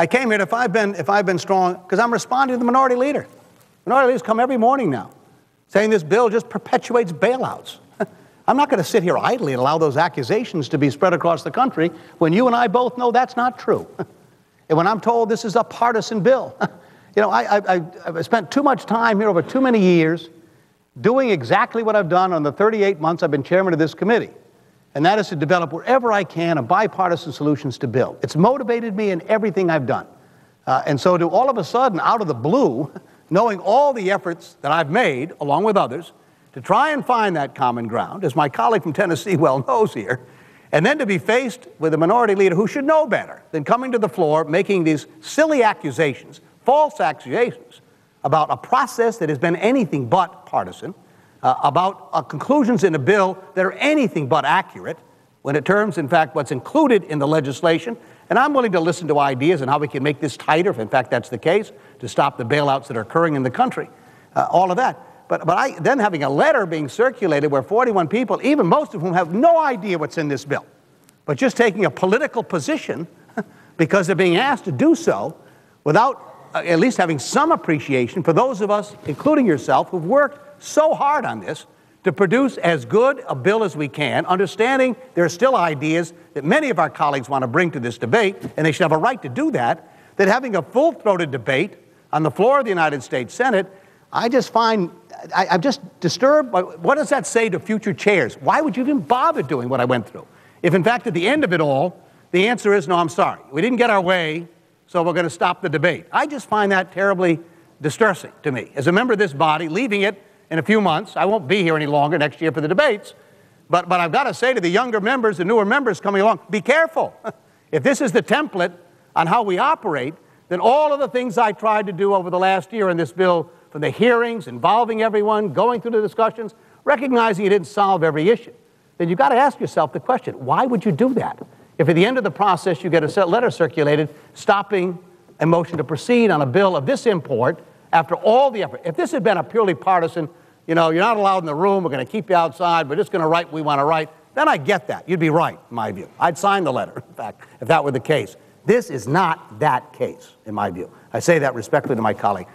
I came here, if I've been strong, because I'm responding to the minority leader. Minority leaders come every morning now, saying this bill just perpetuates bailouts. I'm not going to sit here idly and allow those accusations to be spread across the country when you and I both know that's not true. And when I'm told this is a partisan bill, you know, I've spent too much time here over too many years doing exactly what I've done on the 38 months I've been chairman of this committee, and that is to develop wherever I can a bipartisan solutions to bill. It's motivated me in everything I've done. And so to all of a sudden, out of the blue, knowing all the efforts that I've made, along with others, to try and find that common ground, as my colleague from Tennessee well knows here, and then to be faced with a minority leader who should know better than coming to the floor, making these silly accusations, false accusations, about a process that has been anything but partisan, about conclusions in a bill that are anything but accurate, when it terms, in fact, what's included in the legislation. And I'm willing to listen to ideas on how we can make this tighter, if in fact that's the case, to stop the bailouts that are occurring in the country, all of that. But then having a letter being circulated where 41 people, even most of whom have no idea what's in this bill, but just taking a political position because they're being asked to do so without at least having some appreciation for those of us, including yourself, who've worked so hard on this to produce as good a bill as we can, understanding there are still ideas that many of our colleagues want to bring to this debate, and they should have a right to do that, that having a full-throated debate on the floor of the United States Senate, I just find, I'm just disturbed. What does that say to future chairs? Why would you even bother doing what I went through? If, in fact, at the end of it all, the answer is, no, I'm sorry. We didn't get our way, so we're going to stop the debate. I just find that terribly distressing to me. As a member of this body, leaving it in a few months, I won't be here any longer next year for the debates, but I've got to say to the younger members, the newer members coming along, be careful. If this is the template on how we operate, then all of the things I tried to do over the last year in this bill, from the hearings, involving everyone, going through the discussions, recognizing you didn't solve every issue, then you've got to ask yourself the question, why would you do that? If at the end of the process you get a letter circulated stopping a motion to proceed on a bill of this import after all the effort. If this had been a purely partisan, you know, you're not allowed in the room, we're going to keep you outside, we're just going to write what we want to write, then I get that. You'd be right, in my view. I'd sign the letter, in fact, if that were the case. This is not that case, in my view. I say that respectfully to my colleague.